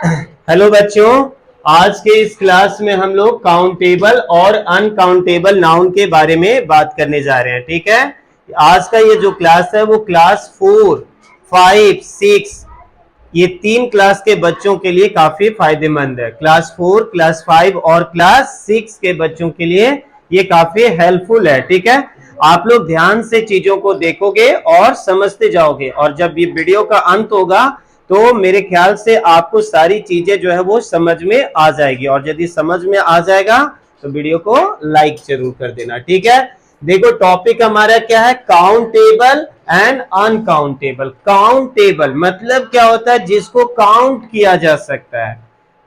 Hello बच्चों, आज के इस क्लास में हम लोग काउंटेबल और अनकाउंटेबल नाउन के बारे में बात करने जा रहे हैं। ठीक है, आज का ये जो क्लास है वो क्लास 4, 5, 6 ये तीन क्लास के बच्चों के लिए काफी फायदेमंद है। क्लास 4, क्लास 5 और क्लास 6 के बच्चों के लिए ये काफी हेल्पफुल है। ठीक है, आप लोग ध्यान से चीजों को देखोगे और समझते जाओगे, और जब ये वीडियो का अंत होगा तो मेरे ख्याल से आपको सारी चीजें जो है वो समझ में आ जाएगी, और यदि समझ में आ जाएगा तो वीडियो को लाइक जरूर कर देना। ठीक है, देखो टॉपिक हमारा क्या है, काउंटेबल एंड अनकाउंटेबल। काउंटेबल मतलब क्या होता है, जिसको काउंट किया जा सकता है।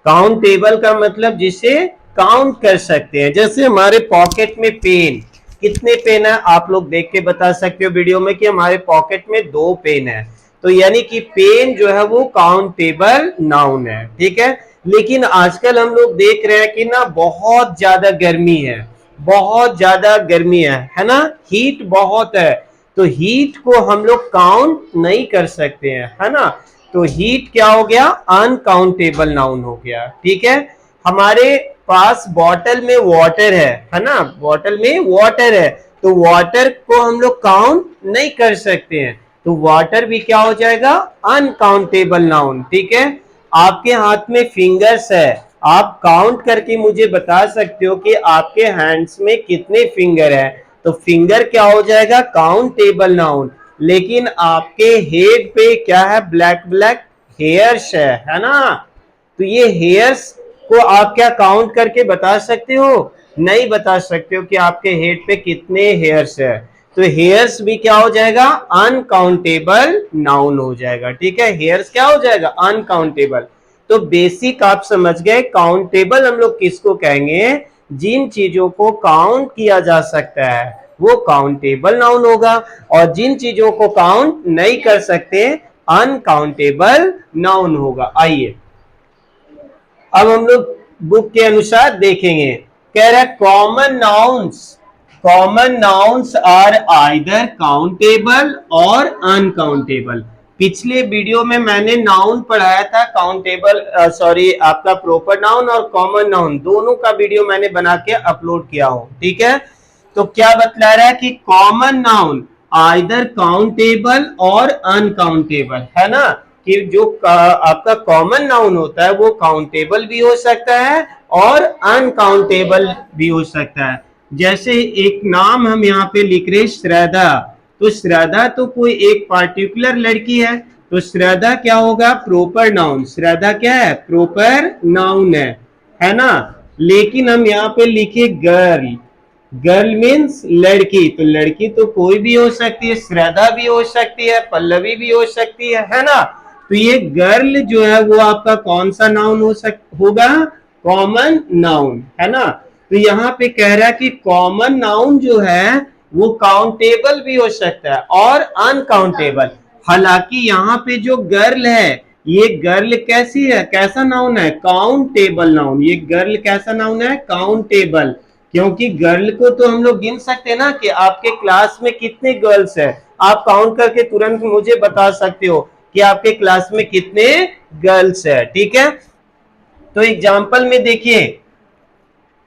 काउंटेबल का मतलब जिसे काउंट कर सकते हैं। जैसे हमारे पॉकेट में पेन, कितने पेन है आप लोग देख के बता सकते हो वीडियो में कि हमारे पॉकेट में 2 पेन है, तो यानी कि पेन जो है वो काउंटेबल नाउन है। ठीक है, लेकिन आजकल हम लोग देख रहे हैं कि ना बहुत ज्यादा गर्मी है, बहुत ज्यादा गर्मी है ना, हीट बहुत है, तो हीट को हम लोग काउंट नहीं कर सकते हैं, है ना। तो हीट क्या हो गया, अनकाउंटेबल नाउन हो गया। ठीक है, हमारे पास बॉटल में वाटर है ना, बॉटल में वाटर है, तो वाटर को हम लोग काउंट नहीं कर सकते हैं, तो वाटर भी क्या हो जाएगा, अनकाउंटेबल नाउन। ठीक है, आपके हाथ में फिंगर्स है, आप काउंट करके मुझे बता सकते हो कि आपके हैंड्स में कितने फिंगर है, तो फिंगर क्या हो जाएगा, काउंटेबल नाउन। लेकिन आपके हेड पे क्या है, ब्लैक ब्लैक हेयर्स है ना, तो ये हेयर्स को आप क्या काउंट करके बता सकते हो, नहीं बता सकते हो कि आपके हेड पे कितने हेयर्स है, तो हेयर्स भी क्या हो जाएगा, अनकाउंटेबल नाउन हो जाएगा। ठीक है, हेयर्स क्या हो जाएगा, अनकाउंटेबल। तो बेसिक आप समझ गए, काउंटेबल हम लोग किसको कहेंगे, जिन चीजों को काउंट किया जा सकता है वो काउंटेबल नाउन होगा, और जिन चीजों को काउंट नहीं कर सकते अनकाउंटेबल नाउन होगा। आइए अब हम लोग बुक के अनुसार देखेंगे। कह रहा है common nouns, common nouns are either countable और अनकाउंटेबल। पिछले वीडियो में मैंने नाउन पढ़ाया था, काउंटेबल सॉरी आपका प्रॉपर नाउन और कॉमन नाउन दोनों का वीडियो मैंने बना के अपलोड किया हूं। ठीक है, तो क्या बतला रहा है कि कॉमन नाउन आइदर काउंटेबल और अनकाउंटेबल, है ना, कि जो आपका कॉमन नाउन होता है वो काउंटेबल भी हो सकता है और अनकाउंटेबल भी हो सकता है। जैसे एक नाम हम यहाँ पे लिख रहे श्रद्धा, तो श्रद्धा तो कोई एक पार्टिकुलर लड़की है, तो श्रद्धा क्या होगा, प्रॉपर नाउन। श्रद्धा क्या है, प्रॉपर नाउन है ना। लेकिन हम यहाँ पे लिखे गर्ल, गर्ल मीन्स लड़की, तो लड़की तो कोई भी हो सकती है, श्रद्धा भी हो सकती है, पल्लवी भी हो सकती है ना। तो ये गर्ल जो है वो आपका कौन सा नाउन होगा, कॉमन नाउन, है ना। तो यहाँ पे कह रहा है कि कॉमन नाउन जो है वो काउंटेबल भी हो सकता है और अनकाउंटेबल। हालांकि यहाँ पे जो गर्ल है, ये गर्ल कैसी है, कैसा नाउन है, काउंटेबल नाउन। ये गर्ल कैसा नाउन है, काउंटेबल, क्योंकि गर्ल को तो हम लोग गिन सकते हैं ना कि आपके क्लास में कितने गर्ल्स है, आप काउंट करके तुरंत मुझे बता सकते हो कि आपके क्लास में कितने गर्ल्स है। ठीक है, तो एग्जांपल में देखिए,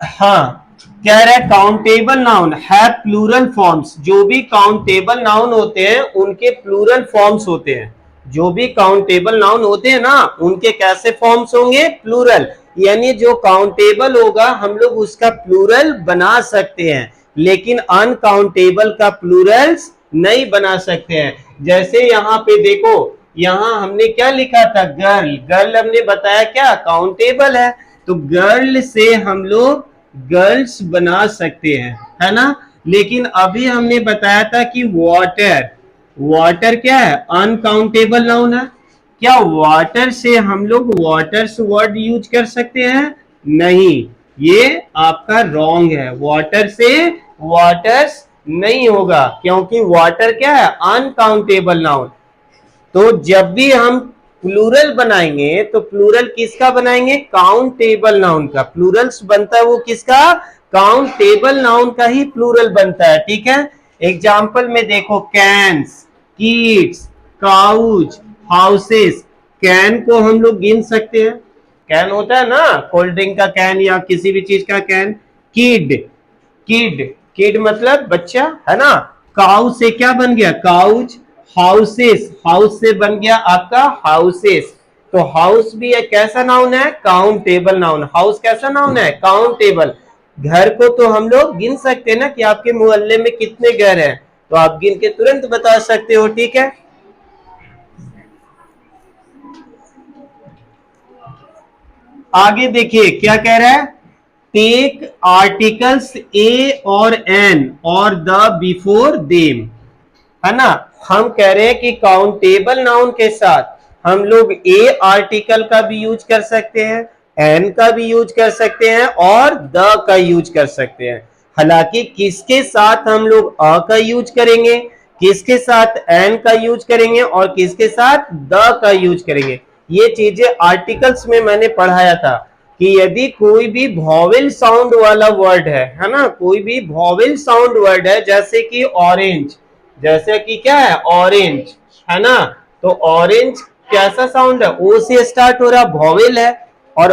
हाँ कह रहा है काउंटेबल नाउन है प्लूरल फॉर्म्स। जो भी काउंटेबल नाउन होते हैं उनके प्लूरल फॉर्म्स होते हैं, जो भी काउंटेबल नाउन होते हैं ना उनके कैसे फॉर्म्स होंगे, प्लूरल। यानी जो काउंटेबल होगा हम लोग उसका प्लूरल बना सकते हैं, लेकिन अनकाउंटेबल का प्लूरल्स नहीं बना सकते हैं। जैसे यहाँ पे देखो, यहाँ हमने क्या लिखा था, गर्ल, गर्ल हमने बताया क्या काउंटेबल है, तो गर्ल से हम लोग गर्ल्स बना सकते हैं, है ना। लेकिन अभी हमने बताया था कि वाटर, वाटर क्या है, अनकाउंटेबल नाउन है। क्या वाटर से हम लोग वाटर्स वर्ड यूज कर सकते हैं, नहीं, ये आपका रॉन्ग है। वाटर से वाटर्स नहीं होगा, क्योंकि वाटर क्या है, अनकाउंटेबल नाउन। तो जब भी हम प्लूरल बनाएंगे तो प्लूरल किसका बनाएंगे, काउंटेबल नाउन का। प्लूरल्स बनता है वो किसका, काउंटेबल नाउन का ही प्लूरल बनता है। ठीक है, एग्जाम्पल में देखो, cans, kids, cows, houses. Can को हम लोग गिन सकते हैं, कैन होता है ना, कोल्ड ड्रिंक का कैन या किसी भी चीज का कैन। किड, किड, किड मतलब बच्चा, है ना। काउ से क्या बन गया, काउच। हाउसेस, हाउस से बन गया आपका हाउसेस। तो हाउस भी एक कैसा नाउन है, काउंटेबल नाउन। हाउस कैसा नाउन है, काउंटेबल। घर को तो हम लोग गिन सकते हैं ना कि आपके मोहल्ले में कितने घर हैं, तो आप गिन के तुरंत बता सकते हो, ठीक है। आगे देखिए क्या कह रहा है, टेक आर्टिकल्स ए और एन और द बिफोर देम, है ना। हम कह रहे हैं कि काउंटेबल नाउन के साथ हम लोग ए आर्टिकल का भी यूज कर सकते हैं, एन का भी यूज कर सकते हैं और द का यूज कर सकते हैं। हालांकि किसके साथ हम लोग अ का यूज करेंगे, किसके साथ एन का यूज करेंगे और किसके साथ द का यूज करेंगे, ये चीजें आर्टिकल्स में मैंने पढ़ाया था कि यदि कोई भी वॉवेल साउंड वाला वर्ड है ना, कोई भी वॉवेल साउंड वर्ड है, जैसे कि ऑरेंज, जैसे कि क्या है ऑरेंज, है ना। तो ऑरेंज कैसा साउंड है, ओ से स्टार्ट हो रहा, वॉवेल है और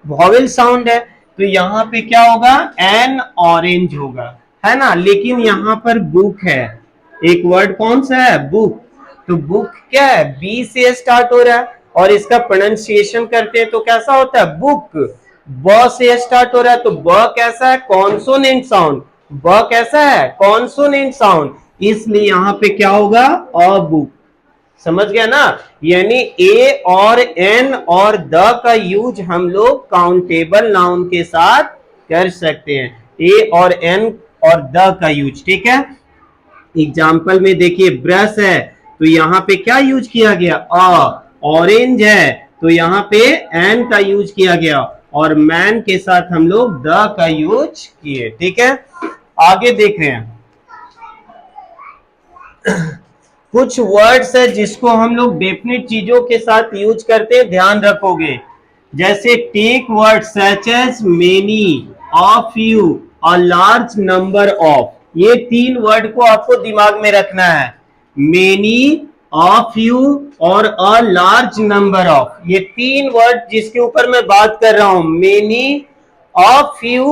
वॉवेल साउंड है, तो यहां पे क्या होगा, एन ऑरेंज होगा, है ना। लेकिन यहां पर बुक है, एक वर्ड कौन सा है, बुक। तो बुक क्या है, बी से स्टार्ट हो रहा है और इसका प्रोनाउंसिएशन करते हैं तो कैसा होता है, बुक। ब से स्टार्ट हो रहा है तो ब कैसा है, कॉन्सोनेंट साउंड। ब कैसा है, कॉन्सोनेंट साउंड, इसलिए यहां पे क्या होगा, अ बुक। समझ गया ना। यानी ए और एन और द का यूज हम लोग काउंटेबल नाउन के साथ कर सकते हैं, ए और एन और द का यूज, ठीक है। एग्जाम्पल में देखिए, ब्रश है तो यहां पे क्या यूज किया गया, अ। ऑरेंज है तो यहां पे एन का यूज किया गया और मैन के साथ हम लोग द का यूज किए, ठीक है। आगे देख रहे हैं, कुछ वर्ड्स है जिसको हम लोग डेफिनेट चीजों के साथ यूज करते हैं, ध्यान रखोगे। जैसे take word such as many, of you, a large number of, ये तीन वर्ड को आपको दिमाग में रखना है। मेनी, ऑफ यू और अ लार्ज नंबर ऑफ, ये तीन वर्ड जिसके ऊपर मैं बात कर रहा हूं, मेनी, ऑफ यू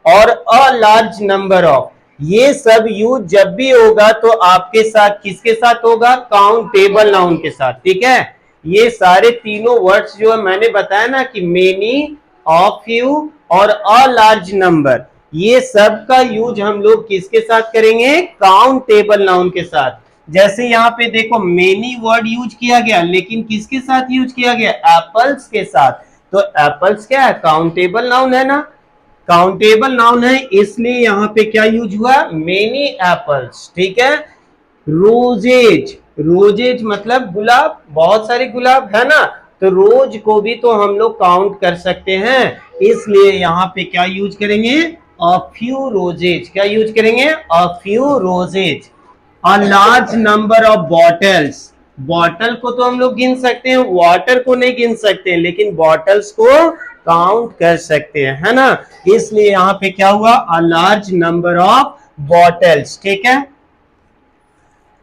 और अ लार्ज नंबर ऑफ, ये सब यूज जब भी होगा तो आपके साथ किसके साथ होगा, काउंटेबल नाउन के साथ, ठीक है। ये सारे तीनों वर्ड्स जो है मैंने बताया ना कि मेनी, ऑफ यू और अ लार्ज नंबर, ये सब का यूज हम लोग किसके साथ करेंगे, काउंटेबल नाउन के साथ। जैसे यहाँ पे देखो मेनी वर्ड यूज किया गया, लेकिन किसके साथ यूज किया गया, एप्पल्स के साथ। तो एप्पल्स क्या है, काउंटेबल नाउन है ना, काउंटेबल नाउन है, इसलिए यहां पे क्या यूज हुआ, मेनी एप्पल्स, ठीक है। रोजेज, रोजेज मतलब गुलाब, बहुत सारे गुलाब, है ना। तो रोज को भी तो हम लोग काउंट कर सकते हैं, इसलिए यहां पे क्या यूज करेंगे, अ फ्यू रोजेज, क्या यूज करेंगे, a few roses. A large number of bottles, bottle को तो हम लोग गिन सकते हैं, वाटर को नहीं गिन सकते, लेकिन बॉटल्स को काउंट कर सकते हैं, है ना। इसलिए यहां पे क्या हुआ, a large number of bottles, ठीक है।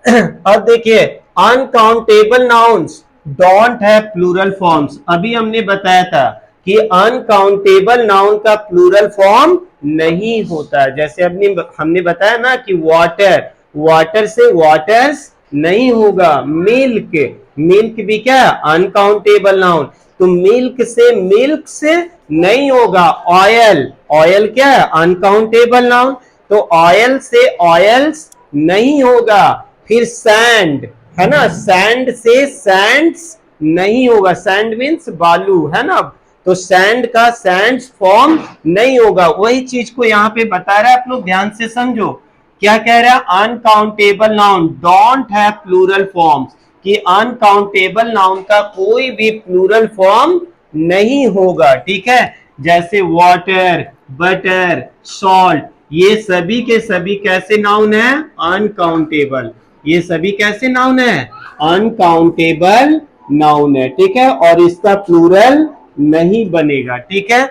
अब देखिए, uncountable nouns don't have plural forms, अभी हमने बताया था कि अनकाउंटेबल नाउन का प्लूरल फॉर्म नहीं होता। जैसे हमने बताया ना कि वाटर, वाटर से वाटर्स नहीं होगा। मिल्क, मिल्क भी क्या है, अनकाउंटेबल नाउन, तो मिल्क से नहीं होगा। ऑयल, ऑयल क्या है, अनकाउंटेबल नाउन, तो ऑयल से ऑयल्स नहीं होगा। फिर सैंड, है ना, सैंड से सैंड्स नहीं होगा, सैंड मीन्स बालू, है ना, तो सैंड का सैंड्स फॉर्म नहीं होगा। वही चीज को यहां पे बता रहा है, आप लोग ध्यान से समझो क्या कह रहा है, uncountable noun don't have plural forms, कि अनकाउंटेबल नाउन का कोई भी प्लूरल फॉर्म नहीं होगा, ठीक है। जैसे वाटर, बटर, सॉल्ट, ये सभी के सभी कैसे नाउन है, अनकाउंटेबल, ये सभी कैसे नाउन है, अनकाउंटेबल नाउन है, ठीक है, और इसका प्लूरल नहीं बनेगा, ठीक है।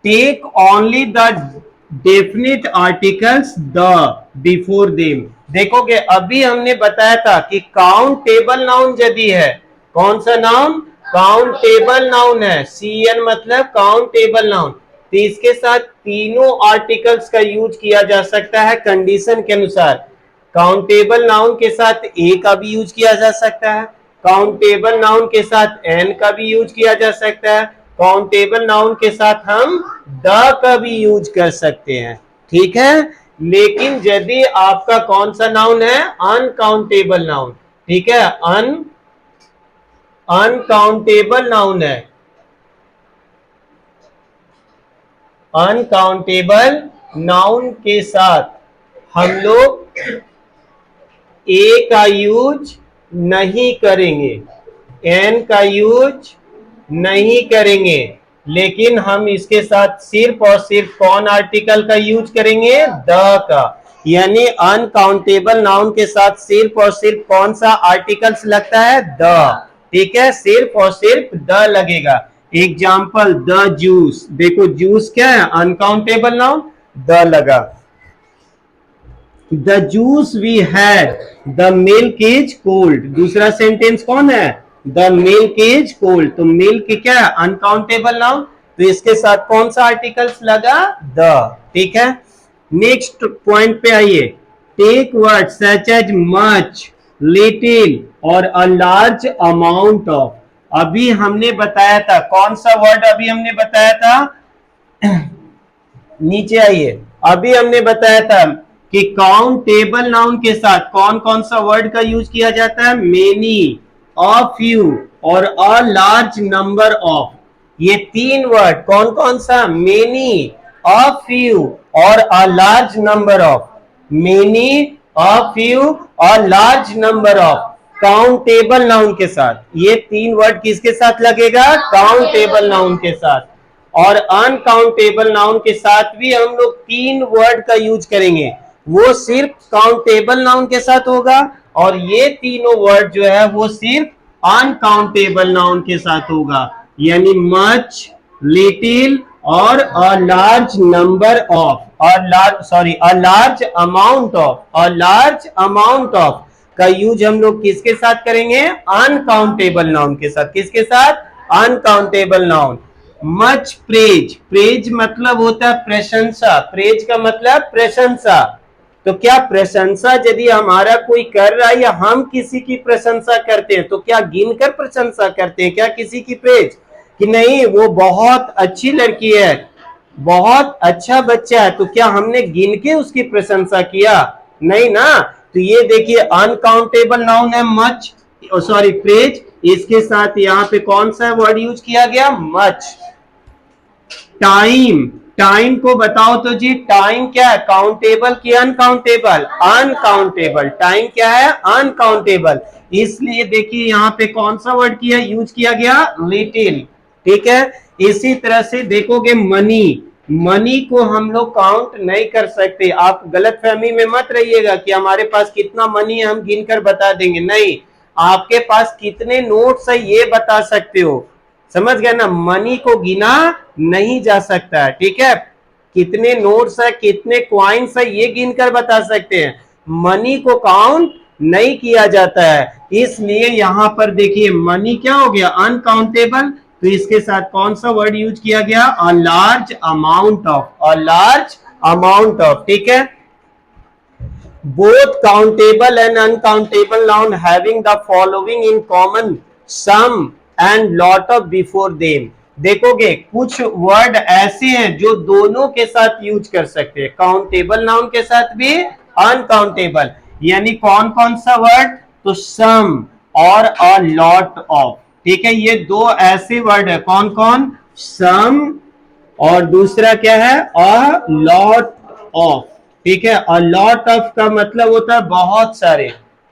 Take only the definite articles the before them, देखोगे अभी हमने बताया था कि काउंटेबल नाउन यदि है, कौन सा नाउन, काउंटेबल नाउन है, CN मतलब काउंटेबल नाउन, तो इसके साथ तीनों आर्टिकल्स का यूज किया जा सकता है कंडीशन के अनुसार। काउंटेबल नाउन के साथ ए का भी यूज किया जा सकता है, काउंटेबल नाउन के साथ एन का भी यूज किया जा सकता है, काउंटेबल नाउन के साथ हम द का भी यूज कर सकते हैं, ठीक है। लेकिन यदि आपका कौन सा नाउन है, अनकाउंटेबल नाउन, ठीक है, अनकाउंटेबल नाउन है, अनकाउंटेबल नाउन के साथ हम लोग ए का यूज नहीं करेंगे, एन का यूज नहीं करेंगे, लेकिन हम इसके साथ सिर्फ और सिर्फ कौन आर्टिकल का यूज करेंगे, द का। यानी अनकाउंटेबल नाउन के साथ सिर्फ और सिर्फ कौन सा आर्टिकल्स लगता है, द, ठीक है, सिर्फ और सिर्फ द लगेगा। एग्जाम्पल, द जूस, देखो जूस क्या है, अनकाउंटेबल नाउन, द लगा। The juice we had, the milk is cold, दूसरा सेंटेंस कौन है, द मिल्क इज कोल्ड, तो मिल्क क्या है, अनकाउंटेबल नाउन, तो इसके साथ कौन सा आर्टिकल्स लगा, द, ठीक है। नेक्स्ट पॉइंट पे आइए, take word such as much, little और अ लार्ज अमाउंट ऑफ। अभी हमने बताया था, कौन सा वर्ड अभी हमने बताया था, नीचे आइए, अभी हमने बताया था कि काउंटेबल नाउन के साथ कौन कौन सा वर्ड का यूज किया जाता है, मेनी, अ फ्यू और अ लार्ज नंबर ऑफ। ये तीन वर्ड कौन कौन सा, मेनी, अ फ्यू और a large number of, many, a few और large number of, countable noun के साथ। ये तीन वर्ड किसके साथ लगेगा, काउंटेबल नाउन के साथ। और अनकाउंटेबल नाउन के साथ भी हम लोग तीन वर्ड का यूज करेंगे, वो सिर्फ काउंटेबल नाउन के साथ होगा, और ये तीनों वर्ड जो है वो सिर्फ अनकाउंटेबल नाउन के साथ होगा, यानी मच, लिटिल और a large number of, a large amount of, a large amount of का यूज हम लोग किसके साथ करेंगे, अनकाउंटेबल नाउन के साथ। किसके साथ, uncountable noun. Much praise, praise मतलब होता है प्रशंसा, प्रेज का मतलब प्रशंसा, तो क्या प्रशंसा यदि हमारा कोई कर रहा है या हम किसी की प्रशंसा करते हैं तो क्या गिनकर प्रशंसा करते हैं क्या किसी की प्रेज, कि नहीं वो बहुत अच्छी लड़की है, बहुत अच्छा बच्चा है, तो क्या हमने गिन के उसकी प्रशंसा किया, नहीं ना। तो ये देखिए अनकाउंटेबल नाउन है मच, सॉरी प्रेज, इसके साथ यहाँ पे कौन सा वर्ड यूज किया गया, मच। टाइम, टाइम को बताओ तो जी, टाइम क्या है, काउंटेबल कि अनकाउंटेबल, अनकाउंटेबल, टाइम क्या है, अनकाउंटेबल, इसलिए देखिए यहाँ पे कौन सा वर्ड किया यूज किया गया, लिटिल, ठीक है। इसी तरह से देखोगे मनी, मनी को हम लोग काउंट नहीं कर सकते, आप गलत फहमी में मत रहिएगा कि हमारे पास कितना मनी है हम गिनकर बता देंगे, नहीं, आपके पास कितने नोट्स है ये बता सकते हो, समझ गए ना, मनी को गिना नहीं जा सकता है, ठीक है, कितने नोट्स है कितने क्वाइंस है ये गिनकर बता सकते हैं, मनी को काउंट नहीं किया जाता है, इसलिए यहां पर देखिए मनी क्या हो गया, अनकाउंटेबल, तो इसके साथ कौन सा वर्ड यूज किया गया, अ large amount of, a large amount of, ठीक है। Both countable and uncountable noun having the following in common, some and lot of before them। देखोगे कुछ वर्ड ऐसे हैं जो दोनों के साथ यूज कर सकते हैं, काउंटेबल नाउन के साथ भी अनकाउंटेबल, यानी कौन कौन सा वर्ड, तो सम और अ लॉट ऑफ, ठीक है, ये दो ऐसे वर्ड है, कौन कौन, सम और दूसरा क्या है, अ लॉट ऑफ, ठीक है। अ लॉट ऑफ का मतलब होता है बहुत सारे,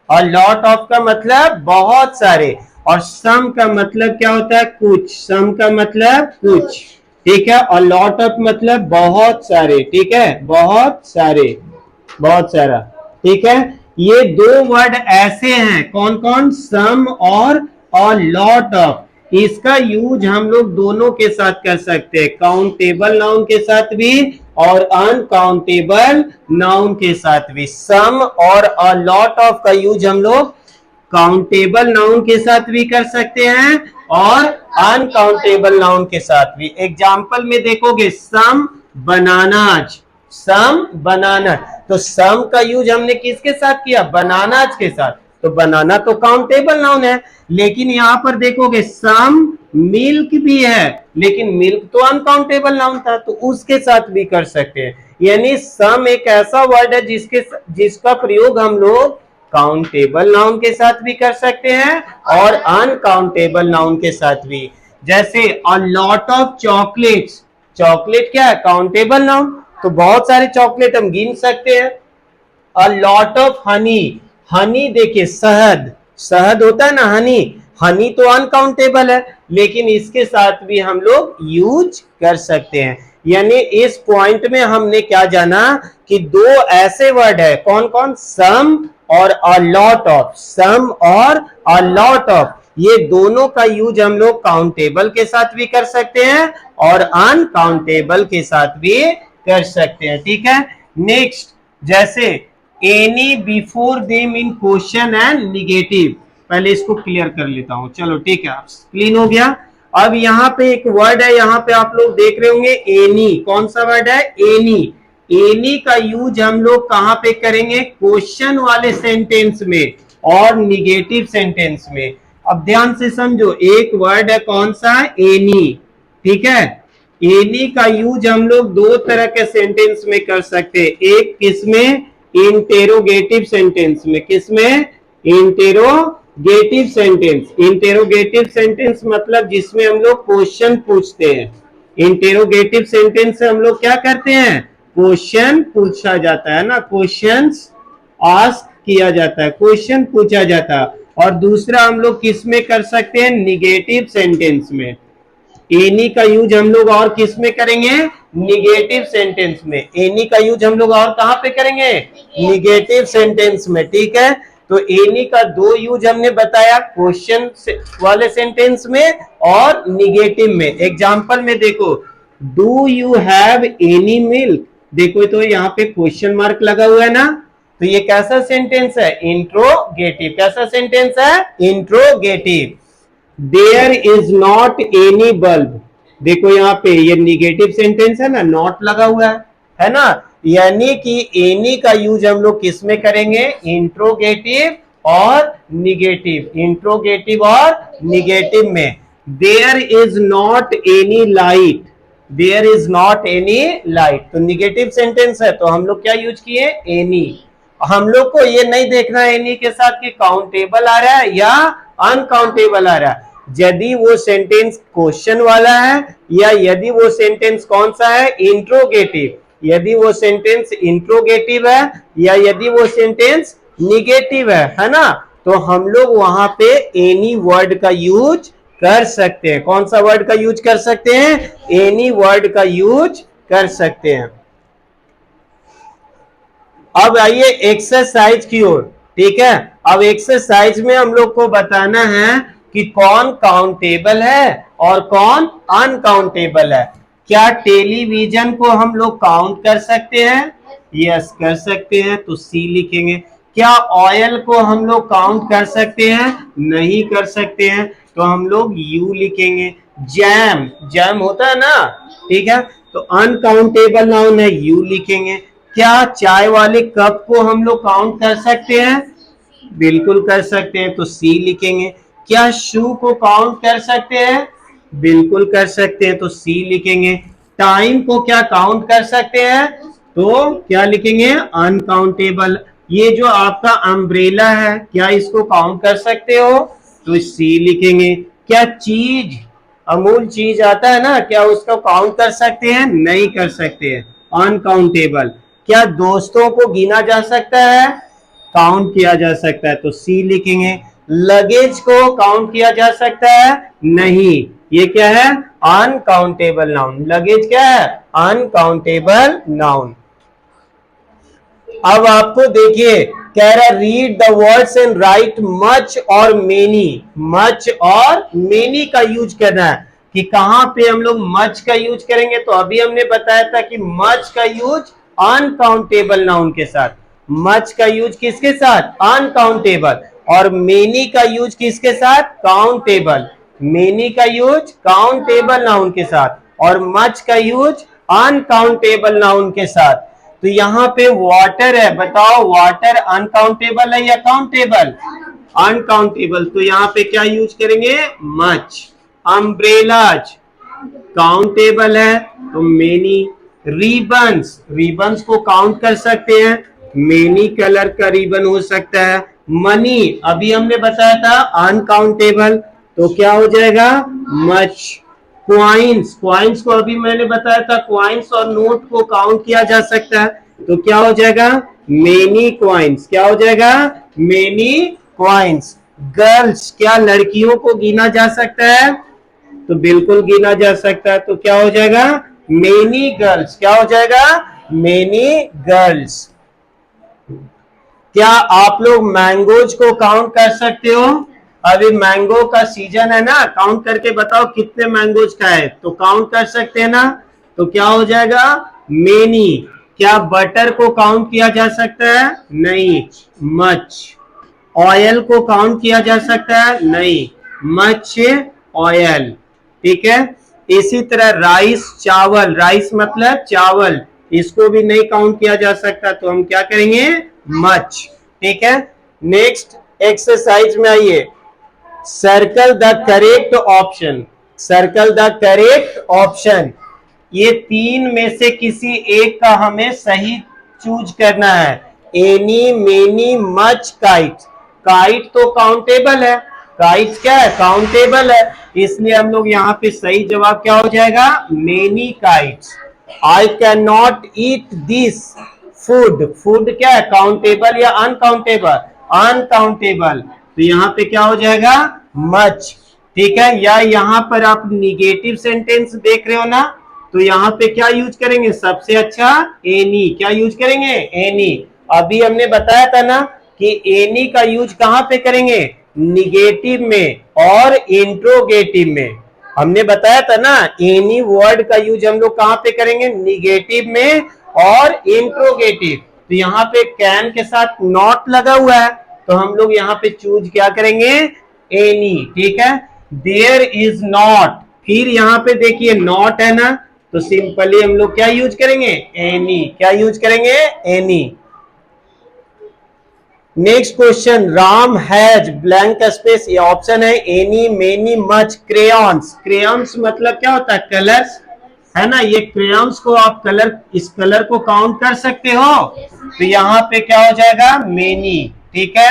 अ लॉट ऑफ का मतलब बहुत सारे, और सम का मतलब क्या होता है, कुछ, सम का मतलब कुछ, ठीक है, और लॉट ऑफ मतलब बहुत सारे, ठीक है, बहुत सारे, बहुत सारा, ठीक है। ये दो वर्ड ऐसे हैं, कौन कौन, सम और लॉट ऑफ, इसका यूज हम लोग दोनों के साथ कर सकते हैं, काउंटेबल नाउन के साथ भी और अनकाउंटेबल नाउन के साथ भी। सम और लॉट ऑफ का यूज हम लोग काउंटेबल नाउन के साथ भी कर सकते हैं और अनकाउंटेबल नाउन के साथ भी। एग्जाम्पल में देखोगे सम बनानाज, सम बनाना, तो सम का यूज हमने किसके साथ किया? बनानाज के साथ। तो बनाना तो काउंटेबल नाउन है, लेकिन यहां पर देखोगे सम मिल्क भी है, लेकिन मिल्क तो अनकाउंटेबल नाउन था, तो उसके साथ भी कर सकते हैं। यानी सम एक ऐसा वर्ड है जिसका प्रयोग हम लोग काउंटेबल नाउन के साथ भी कर सकते हैं और अनकाउंटेबल नाउन के साथ भी। जैसे अ लॉट ऑफ चॉकलेट्स, चॉकलेट क्या है? काउंटेबल नाउन, तो बहुत सारे चॉकलेट हम गिन सकते हैं। अ लॉट ऑफ हनी, हनी देखिए शहद, शहद होता है ना हनी, हनी तो अनकाउंटेबल है, लेकिन इसके साथ भी हम लोग यूज कर सकते हैं। यानी इस पॉइंट में हमने क्या जाना कि दो ऐसे वर्ड है, कौन कौन? सम और अ लॉट ऑफ, सम और अ लॉट ऑफ, ये दोनों का यूज हम लोग काउंटेबल के साथ भी कर सकते हैं और अनकाउंटेबल के साथ भी कर सकते हैं। ठीक है, नेक्स्ट जैसे any before them in question and negative, पहले इसको क्लियर कर लेता हूं। चलो ठीक है, क्लीन हो गया। अब यहाँ पे एक वर्ड है, यहाँ पे आप लोग देख रहे होंगे एनी, कौन सा वर्ड है? एनी। एनी का यूज हम लोग कहां पे करेंगे? क्वेश्चन वाले सेंटेंस में और निगेटिव सेंटेंस में। अब ध्यान से समझो, एक वर्ड है कौन सा? एनी। ठीक है, एनी का यूज हम लोग दो तरह के सेंटेंस में कर सकते हैं। एक किसमें? इंटेरोगेटिव सेंटेंस में। किसमें? Interrogative sentence. इंटेरोगेटिव सेंटेंस मतलब जिसमें हम लोग क्वेश्चन पूछते हैं। इंटेरोगेटिव सेंटेंस से हम लोग क्या करते हैं? क्वेश्चन पूछा जाता है ना, क्वेश्चंस आस्क किया जाता है, क्वेश्चन पूछा जाता है। और दूसरा हम लोग किस में कर सकते हैं? निगेटिव सेंटेंस में। एनी का यूज हम लोग और किस में करेंगे? निगेटिव सेंटेंस में। एनी का यूज हम लोग और कहां पे करेंगे? निगेटिव सेंटेंस में। ठीक है, तो एनी का दो यूज हमने बताया, क्वेश्चन वाले सेंटेंस में और निगेटिव में। एग्जांपल में देखो, do you have any milk, देखो तो यहाँ पे क्वेश्चन मार्क लगा हुआ है ना, तो ये कैसा सेंटेंस है? इंट्रोगेटिव। कैसा सेंटेंस है? Interrogative. There is not any bulb, देखो यहाँ पे ये निगेटिव सेंटेंस है ना, नॉट लगा हुआ है ना, यानी कि एनी का यूज हम लोग किस में करेंगे? इंट्रोगेटिव और निगेटिव। इंट्रोगेटिव और निगेटिव में। There is not any light, there is not any light, तो निगेटिव सेंटेंस है, तो हम लोग क्या यूज किए? एनी। हम लोग को ये नहीं देखना है एनी के साथ कि काउंटेबल आ रहा है या अनकाउंटेबल आ रहा है। यदि वो सेंटेंस क्वेश्चन वाला है या यदि वो सेंटेंस कौन सा है? इंट्रोगेटिव। यदि वो सेंटेंस इंट्रोगेटिव है या यदि वो सेंटेंस निगेटिव है ना, तो हम लोग वहां पे एनी वर्ड का यूज कर सकते हैं। कौन सा वर्ड का यूज कर सकते हैं? एनी वर्ड का यूज कर सकते हैं। अब आइए एक्सरसाइज की ओर। ठीक है, अब एक्सरसाइज में हम लोग को बताना है कि कौन काउंटेबल है और कौन अनकाउंटेबल है। क्या टेलीविजन को हम लोग काउंट कर सकते हैं? यस, कर सकते हैं, तो सी लिखेंगे। क्या ऑयल को हम लोग काउंट कर सकते हैं? नहीं कर सकते हैं, तो हम लोग यू लिखेंगे। जैम, जैम होता है ना, ठीक है, तो अनकाउंटेबल नाउन है, यू लिखेंगे। क्या चाय वाले कप को हम लोग काउंट कर सकते हैं? बिल्कुल कर सकते हैं, तो सी लिखेंगे। क्या शू को काउंट कर सकते हैं? बिल्कुल कर सकते हैं, तो सी लिखेंगे। टाइम को क्या काउंट कर सकते हैं? तो क्या लिखेंगे? अनकाउंटेबल। ये जो आपका अम्ब्रेला है, क्या इसको काउंट कर सकते हो? तो सी लिखेंगे। क्या चीज, अमूल चीज आता है ना, क्या उसको काउंट कर सकते हैं? नहीं कर सकते हैं, अनकाउंटेबल। क्या दोस्तों को गिना जा सकता है? काउंट किया जा सकता है, तो सी लिखेंगे। लगेज को काउंट किया जा सकता है? नहीं, ये क्या है? Uncountable noun. लगेज क्या है? Uncountable noun. अब आपको देखिए, कह रहा read the words and right much और मेनी। मच और मेनी का यूज करना है कि कहां पे हम लोग मच का यूज करेंगे, तो अभी हमने बताया था कि मच का यूज अनकाउंटेबल नाउन के साथ, मच का यूज किसके साथ? अनकाउंटेबल। और मेनी का यूज किसके साथ? काउंटेबल। मेनी का यूज काउंटेबल नाउन के साथ और मच का यूज अनकाउंटेबल नाउन के साथ। तो यहाँ पे वाटर है, बताओ वाटर अनकाउंटेबल है या काउंटेबल? अनकाउंटेबल। तो यहाँ पे क्या यूज करेंगे? मच। अम्ब्रेलाज काउंटेबल है तो मेनी। रिबन्स, रिबन्स को काउंट कर सकते हैं, मेनी कलर का रिबन हो सकता है। मनी अभी हमने बताया था अनकाउंटेबल, तो क्या हो जाएगा? मच। क्वाइंस, क्वाइंस को अभी मैंने बताया था क्वाइंस और नोट को काउंट किया जा सकता है, तो क्या हो जाएगा? Many coins. क्या हो जाएगा? Many coins. गर्ल्स, क्या लड़कियों को गिना जा सकता है? तो बिल्कुल गिना जा सकता है, तो क्या हो जाएगा? Many girls. क्या हो जाएगा? Many girls. क्या आप लोग मैंगोज को काउंट कर सकते हो? अभी मैंगो का सीजन है ना, काउंट करके बताओ कितने मैंगोज खाए, तो काउंट कर सकते हैं ना, तो क्या हो जाएगा? मेनी। क्या बटर को काउंट किया जा सकता है? नहीं, मच। ऑयल को काउंट किया जा सकता है? नहीं, मच ऑयल। ठीक है। इसी तरह राइस, चावल, राइस मतलब चावल, इसको भी नहीं काउंट किया जा सकता, तो हम क्या करेंगे? मच। ठीक है। नेक्स्ट एक्सरसाइज में आइए, circle the correct option. Circle the correct option. ये तीन में से किसी एक का हमें सही चूज करना है। Any, many, much, kite. Kite तो काउंटेबल है, काइट क्या है? काउंटेबल है, इसलिए हम लोग यहाँ पे सही जवाब क्या हो जाएगा? Many kites. I can not eat this food. Food क्या है? काउंटेबल या अनकाउंटेबल? अनकाउंटेबल। तो यहाँ पे क्या हो जाएगा? मच। ठीक है। या यहाँ पर आप निगेटिव सेंटेंस देख रहे हो ना, तो यहाँ पे क्या यूज करेंगे? सबसे अच्छा एनी। क्या यूज करेंगे? एनी। अभी हमने बताया था ना कि एनी का यूज कहां पे करेंगे? निगेटिव में और इंट्रोगेटिव में। हमने बताया था ना एनी वर्ड का यूज हम लोग कहां पे करेंगे? निगेटिव में और इंट्रोगेटिव। तो यहाँ पे कैन के साथ नॉट लगा हुआ है, तो हम लोग यहाँ पे चूज क्या करेंगे? एनी। ठीक है। देयर इज नॉट, फिर यहाँ पे देखिए नॉट है ना, तो सिंपली हम लोग क्या यूज करेंगे? एनी। क्या यूज करेंगे? Any. Next question, Ram has blank space. ये ऑप्शन है any, many, much, crayons. Crayons मतलब क्या होता है? कलर्स, है ना। ये क्रेयॉन्स को आप कलर, इस कलर को काउंट कर सकते हो, तो यहाँ पे क्या हो जाएगा? मेनी। ठीक है।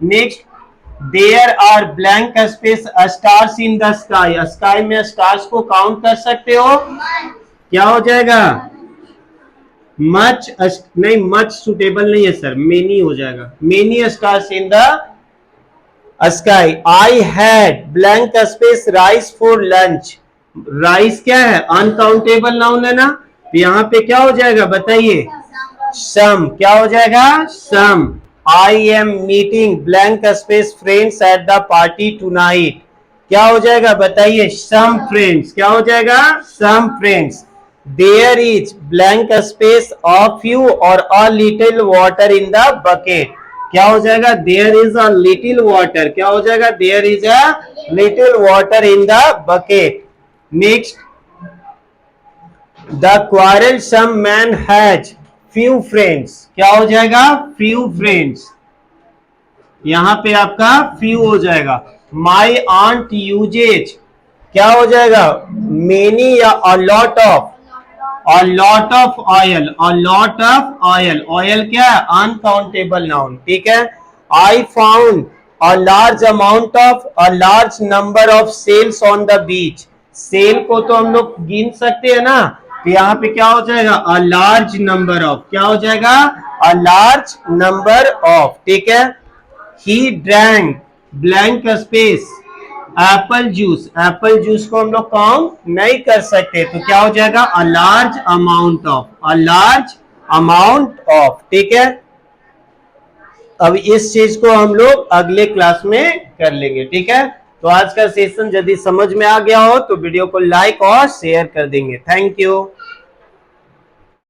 Next, there are blank space stars in the sky. Sky में स्टार्स को काउंट कर सकते हो, क्या हो जाएगा? मच। नहीं, मच सुटेबल नहीं है सर, मेनी हो जाएगा। Many stars in the sky. I had blank space rice for lunch. Rice क्या है? अनकाउंटेबल नाउन है ना, तो यहाँ पे क्या हो जाएगा? बताइए। सम। क्या हो जाएगा? Some. I am meeting blank space friends at the party tonight. क्या हो जाएगा? बताइए। Some friends. क्या हो जाएगा? Some friends. There is blank space a few और a little water in the bucket. क्या हो जाएगा? There is a little water. क्या हो जाएगा? There is a little water in the bucket. Next, the quarrelsome man has few friends. क्या हो जाएगा? Few friends. यहां पे आपका फ्यू हो जाएगा। My aunt uses. क्या हो जाएगा? मेनी या a lot of? A lot of oil. A lot of oil. Oil क्या है? Uncountable noun. ठीक है। I found a large amount of, a large number of cells on the beach. Cell को तो हम लोग गिन सकते हैं ना, तो यहाँ पे क्या हो जाएगा? अ लार्ज नंबर ऑफ। क्या हो जाएगा? अ लार्ज नंबर ऑफ। ठीक है। He drank blank space Apple juice. Apple juice को हम लोग काउंट नहीं कर सकते, तो क्या हो जाएगा? अ large amount of. A large amount of. ठीक है। अब इस चीज को हम लोग अगले क्लास में कर लेंगे। ठीक है। तो आज का सेशन यदि समझ में आ गया हो तो वीडियो को लाइक और शेयर कर देंगे। Thank you.